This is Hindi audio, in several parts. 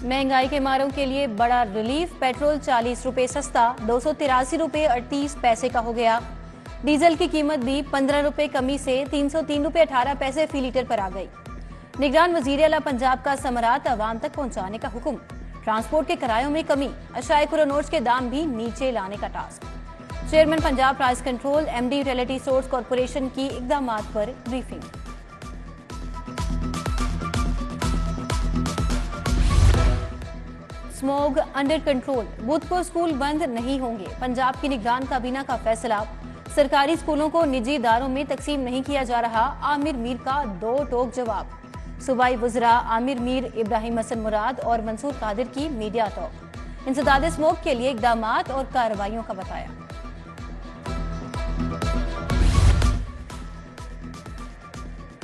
महंगाई के मारों के लिए बड़ा रिलीफ। पेट्रोल 40 रुपए सस्ता, 283 रुपए 38 पैसे का हो गया। डीजल की कीमत भी 15 रुपए कमी से 303 रुपए 18 पैसे फी लीटर पर आ गई। निगरान वजीर आला पंजाब का समरात अवाम तक पहुंचाने का हुक्म। ट्रांसपोर्ट के किरायों में कमी, अशाए नोट्स के दाम भी नीचे लाने का task. Chairman Punjab price control MD reality source corporation की इकदामात पर ब्रीफिंग। स्मॉग अंडर कंट्रोल, बुध को स्कूल बंद नहीं होंगे। पंजाब की निगरान काबीना का फैसला। सरकारी स्कूलों को निजी इदारों में तकसीम नहीं किया जा रहा। आमिर मीर का दो टोक जवाब। सूबाई वज़रा आमिर मीर, इब्राहिम हसन मुराद और मंसूर कादिर की मीडिया टॉक। इंसदाद स्मॉग के लिए इकदामात और कार्रवाइयों का बताया।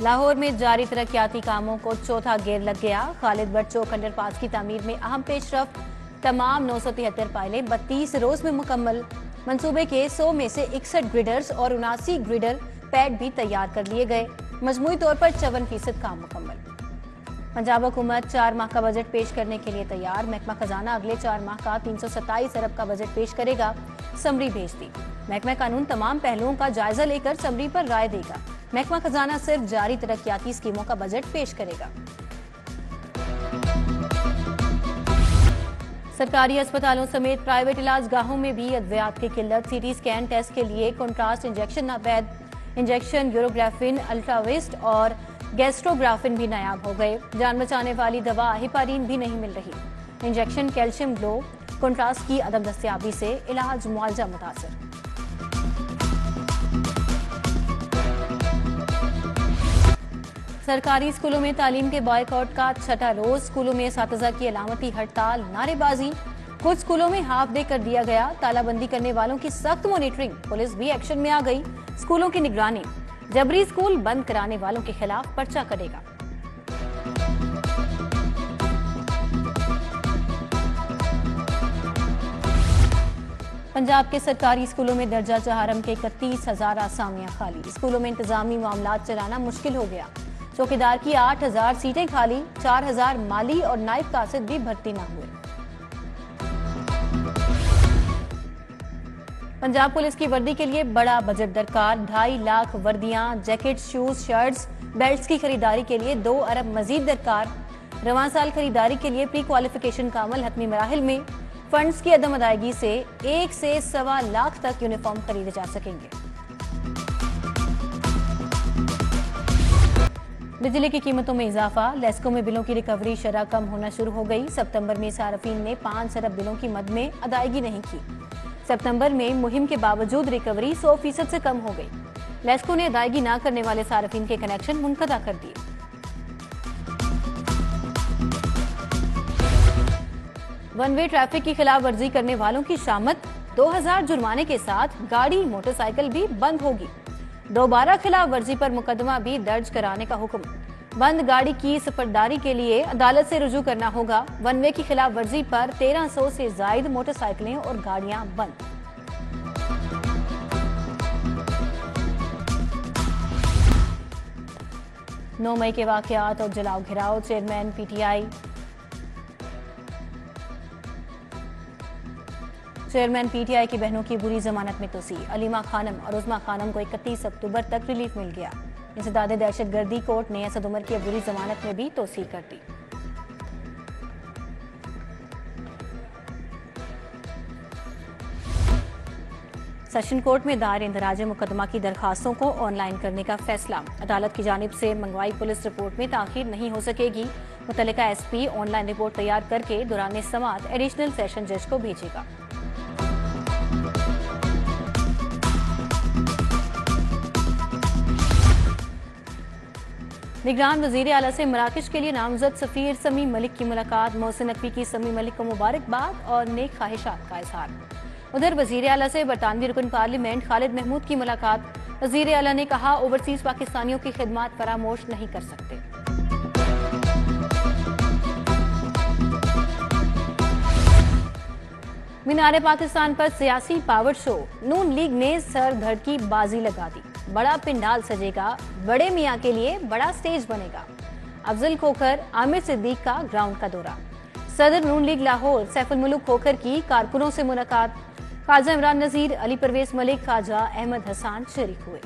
लाहौर में जारी तरक्याती कामों को चौथा गेयर लग गया। खालिद बट चौक अंडरपास की तामीर में अहम पेशरफ्त। तमाम 973 पायलें 32 रोज में मुकम्मल। मंसूबे के 100 में से 61 ग्रिडर्स और 79 ग्रिडर पैड भी तैयार कर लिए गए। मजमूई तौर पर 54% काम मुकम्मल। पंजाब हुकूमत 4 माह का बजट पेश करने के लिए तैयार। महकमा खजाना अगले 4 माह का 327 अरब का बजट पेश करेगा। समरी भेज दी। महकमा कानून तमाम पहलुओं का जायजा लेकर समरी पर राय देगा। महकमा खजाना सिर्फ जारी तरक्याती स्कीमों का बजट पेश करेगा। सरकारी अस्पतालों समेत प्राइवेट इलाज गाहों में भी अद्वियात की किल्लत। सीटी स्कैन टेस्ट के लिए कॉन्ट्रास्ट इंजेक्शन नावैध। इंजेक्शन यूरोग्राफिन, अल्ट्रावेस्ट और गैस्ट्रोग्राफिन भी नायाब हो गए। जान बचाने वाली दवा हिपारीन भी नहीं मिल रही। इंजेक्शन कैल्शियम ग्लो, कॉन्ट्रास्ट की अदम दस्तयाबी से इलाज मुआवजा मुतासर। सरकारी स्कूलों में तालीम के बॉयकॉट का छठा रोज। स्कूलों में असातिज़ा की अलामती हड़ताल, नारेबाजी। कुछ स्कूलों में हाफ डे कर दिया गया। तालाबंदी करने वालों की सख्त मॉनिटरिंग। पुलिस भी एक्शन में आ गई। स्कूलों की निगरानी। जबरी स्कूल बंद कराने वालों के खिलाफ पर्चा करेगा। पंजाब के सरकारी स्कूलों में दर्जा चहारम के 31,000 आसामियां खाली। स्कूलों में इंतजामी मामलात चलाना मुश्किल हो गया। चौकीदार की 8,000 सीटें खाली। 4,000 माली और नायब कासिद भी भर्ती न हुए। पंजाब पुलिस की वर्दी के लिए बड़ा बजट दरकार। 2.5 लाख वर्दियां, जैकेट, शूज, शर्ट्स, बेल्ट्स की खरीदारी के लिए 2 अरब मजीद दरकार। रवां साल खरीदारी के लिए प्री क्वालिफिकेशन का अमल हतमी मराहिल में। फंड्स की अदम अदायगी से 1 से 1.25 लाख तक यूनिफॉर्म खरीदे जा सकेंगे। बिजली की कीमतों में इजाफा। लेस्को में बिलों की रिकवरी शरह कम होना शुरू हो गई। सितंबर में सार्फिन ने 5 अरब बिलों की मद में अदायगी नहीं की। सितंबर में मुहिम के बावजूद रिकवरी 100% से कम हो गई। लेस्को ने अदायगी न करने वाले सार्फिन के कनेक्शन मुनक़ता कर दिए। वन वे ट्रैफिक की खिलाफ वर्जी करने वालों की शामत। 2000 जुर्माने के साथ गाड़ी मोटरसाइकिल भी बंद होगी। दोबारा खिलाफ वर्जी पर मुकदमा भी दर्ज कराने का हुक्म। बंद गाड़ी की सफरदारी के लिए अदालत से रुजू करना होगा। वन वे की खिलाफ वर्जी पर 1300 से जायद मोटरसाइकिलें और गाड़ियां बंद। नौ मई के वाकयात और जलाओ घिराव। चेयरमैन पीटीआई की बहनों की बुरी जमानत में तोसी। अलीमा खानम और उज़मा खानम को 31 अक्टूबर तक रिलीफ मिल गया। इंसदाद दहशतगर्दी कोर्ट ने असद उमर की बुरी जमानत में भी तोसी कर दी। सेशन कोर्ट में दायर इंदराज मुकदमा की दरखास्तों को ऑनलाइन करने का फैसला। अदालत की जानिब से मंगवाई पुलिस रिपोर्ट में ताखीर नहीं हो सकेगी। मुतल्लिका एसपी ऑनलाइन रिपोर्ट तैयार करके दौरान समाअत एडिशनल सेशन जज को भेजेगा। निगरान वजीर आला से मराकश के लिए नामजद सफीर समी मलिक की मुलाकात। मोहसिन नकवी की समी मलिक को मुबारकबाद और नेक ख्वाहिशात का इजहार। उधर वजीर आला से बरतानवी रुकन पार्लियामेंट खालिद महमूद की मुलाकात। वजीर आला ने कहा, ओवरसीज पाकिस्तानियों की खिदमत फरामोश नहीं कर सकते। मीनारे पाकिस्तान पर सियासी पावर शो। नून लीग ने सर धड़ की बाजी लगा दी। बड़ा पिंडाल सजेगा, बड़े मियां के लिए बड़ा स्टेज बनेगा। अफजल खोखर, आमिर सिद्दीक का ग्राउंड का दौरा। सदर नून लीग लाहौर सैफुल मुल्क खोखर की कारकुनों से मुलाकात। ख्वाजा इमरान नजीर, अली परवेज मलिक, ख्वाजा अहमद हसान शरीक हुए।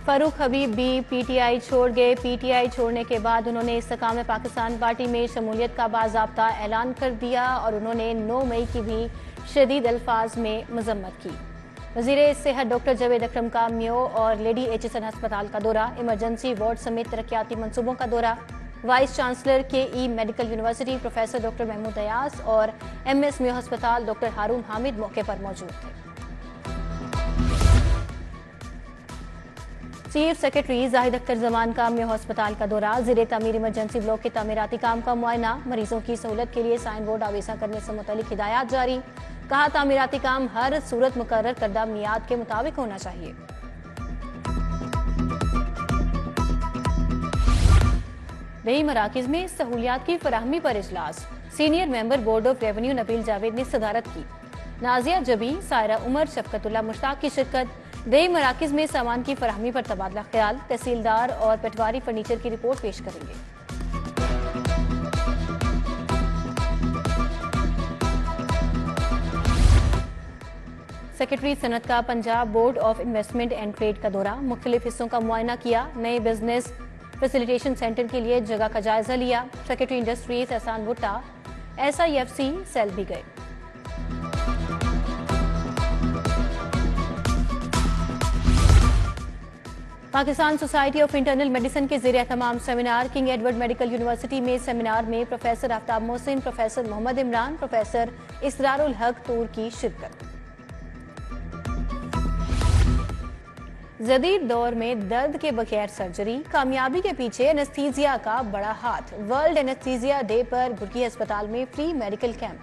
फारूक हबीब भी पीटीआई छोड़ गए। पीटीआई छोड़ने के बाद उन्होंने इस्तेकाम पाकिस्तान पार्टी में शमूलियत का बाज़ाब्ता ऐलान कर दिया और उन्होंने 9 मई की भी शदीद अल्फाज में मजम्मत की। वज़ीर सेहत डॉक्टर जावेद अकरम का म्यो और लेडी एचएसएन अस्पताल का दौरा, इमरजेंसी वार्ड समेत तरक्याती मनसूबों का दौरा। Vice chancellor KE medical university professor doctor Mahmood Ayaz और एमएस म्यो अस्पताल डॉक्टर हारून हामिद मौके पर मौजूद थे। चीफ सेक्रेटरी जाहिद अख्तर जमान का म्यो अस्पताल का दौरा, ज़ेरे तामीर इमरजेंसी ब्लॉक के तामीराती काम का मुआयना, मरीजों की सहूलत के लिए साइन बोर्ड आवेजा करने से मुतालिक हिदायत जारी। कहा, तामीराती काम हर सूरत मुकर्रर करदा मियाद के मुताबिक होना चाहिए। दही मराकिज में सहूलियात की फराहमी पर इजलास, senior member board of revenue Nabeel Javed ने सदारत की। नाजिया जबी, सायरा उमर, शफकतुल्ला मुश्ताक की शिरकत। दही मराकिज में सामान की फराहमी पर तबादला ख्याल, तहसीलदार और पटवारी फर्नीचर की रिपोर्ट पेश करेंगे। सेक्रेटरी सनत का Punjab board of investment and trade का दौरा, मुख्तलिफ हिस्सों का मुआयना किया, नए बिजनेस फैसिलिटेशन सेंटर के लिए जगह का जायजा लिया। सेक्रेटरी इंडस्ट्रीज एहसान भुट्टा SIFC सेल भी गए। Pakistan society of internal medicine के ज़ेरे तमाम seminar, King Edward medical university में सेमिनार में professor Aftab Mohsin, professor Mohammad Imran, professor Israrul Haq Toor की शिरकत। जदीद दौर में दर्द के बगैर सर्जरी, कामयाबी के पीछे एनेस्थीसिया का बड़ा हाथ। वर्ल्ड एनेस्थीसिया डे पर बुर्की अस्पताल में free medical camp.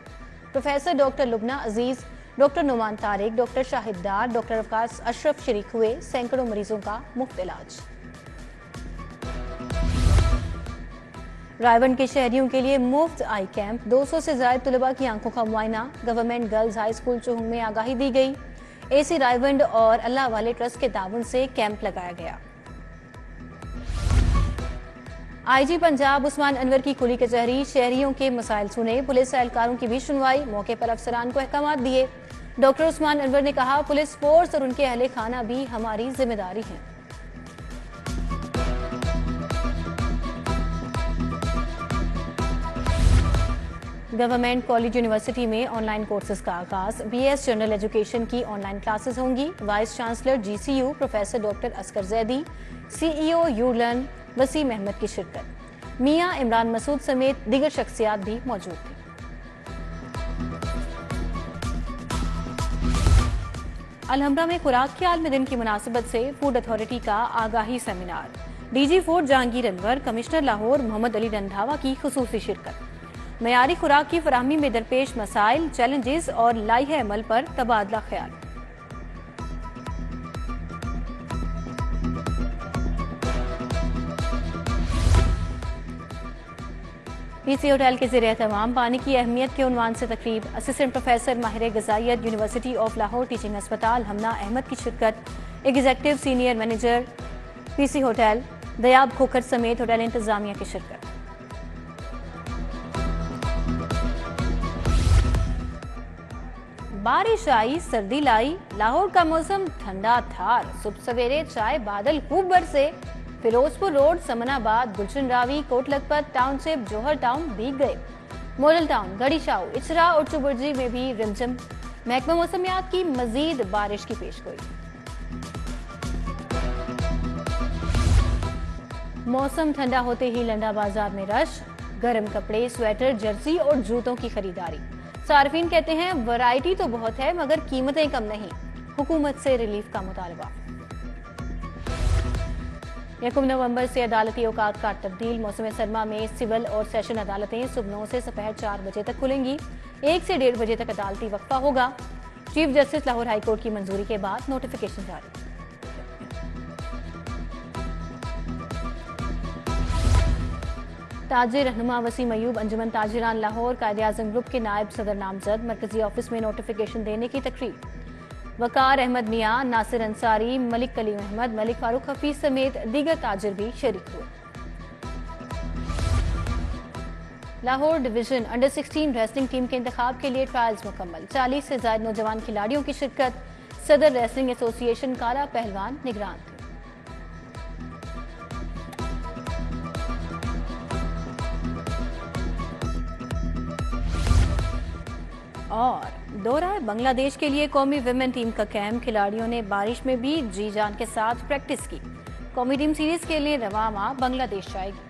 Professor doctor Lubna Aziz, doctor Numan Tariq, doctor Shahid Dar, doctor Avkash Ashraf शरीक हुए। सैकड़ों मरीजों का मुफ्त इलाज। रायबंद के शहरियों के लिए मुफ्त आई कैंप, 200 से ज्यादा तलबा की आंखों का मुआयना। गवर्नमेंट गर्ल्स हाई स्कूल चुहंग में आगाही दी गई। AC रायबंद और अल्लाह वाले ट्रस्ट के ताउन से कैंप लगाया गया। IG पंजाब उस्मान अनवर की खुली कचहरी, शहरियों के मसाइल सुने, पुलिस एहलकारों की भी सुनवाई, मौके पर अफसरान को अहकामात दिए। डॉक्टर उस्मान अनवर ने कहा, पुलिस फोर्स और उनके अहले खाना भी हमारी जिम्मेदारी है। गवर्नमेंट कॉलेज यूनिवर्सिटी में ऑनलाइन कोर्सेज का आगाज, BS जनरल एजुकेशन की ऑनलाइन क्लासेस होंगी। Vice chancellor GCU professor doctor Asghar Zaidi, CEO ULearn Waseem Ahmad की शिरकत। मियां इमरान मसूद समेत दीगर शख्सियात भी मौजूद थी। अलहम्रा में खुराक के आलमी दिन की मुनासिबत से फूड अथॉरिटी का आगाही seminar, DG food Jahangir Anwar, commissioner Lahore Mohammad Ali Randhawa की खुसूसी शिरकत। मयारी खुराक की फराहमी में दरपेश मसाइल, चैलेंजेस और लाइहे अमल पर तबादला ख्याल। PC होटल के ज़ेरे तमाम पानी की अहमियत के उन्वान से तकरीब, असिस्टेंट प्रोफेसर माहिर ग़िज़ाइयत यूनिवर्सिटी ऑफ लाहौर टीचिंग अस्पताल हमना अहमद की शिरकत। Executive senior manager PC hotel Dayab Khokhar समेत होटल इंतजामिया की शिरकत। बारिश आई, सर्दी लाई, लाहौर का मौसम ठंडा था। सुबह सवेरे चाय बादल खूब बरसे। फिरोजपुर रोड, समनाबाद, गुलशन रावी, कोट लखपत टाउनशिप, जौहर टाउन भीग गए। मॉडल टाउन, गड़ी शाह, इचरा और चुबुर्जी में भी रिमझिम। महकमा मौसमियात की मजीद बारिश की पेशगोई। मौसम ठंडा होते ही लंडा बाजार में रश, गर्म कपड़े, स्वेटर, जर्सी और जूतों की खरीदारी। सार्फिन कहते हैं वैरायटी तो बहुत है मगर कीमतें कम नहीं। हुकूमत से रिलीफ का मुतालबा। 1 नवंबर से अदालती औकात का तब्दील, मौसम सरमा में सिविल और सेशन अदालतें सुबह 9 से दोपहर 4 बजे तक खुलेंगी। 1 से 1:30 बजे तक अदालती वक्फा होगा। चीफ जस्टिस लाहौर हाईकोर्ट की मंजूरी के बाद नोटिफिकेशन जारी। ताजिर रहनुमा वसीम अयूब अंजुमन ताजिरान लाहौर कायदे आजम ग्रुप के नायब सदर नामजद मरकजी ऑफिस में नोटिफिकेशन देने की तकरीब। वकार अहमद मियां, नासिर अंसारी, मलिक कलीम अहमद, मलिक फारूक हफीज समेत दीगर ताजिर भी शरीक हुए। Lahore division under 16 wrestling team के इंतखाब के लिए ट्रायल्स मुकम्मल। 40 से ज्यादा नौजवान खिलाड़ियों की शिरकत। सदर रेसलिंग एसोसिएशन काला पहलवान निगरान थे। और दौरा बांग्लादेश के लिए कौमी विमेन टीम का कैंप। खिलाड़ियों ने बारिश में भी जी जान के साथ प्रैक्टिस की। कौमी टीम सीरीज के लिए रवा माह बांग्लादेश जाएगी।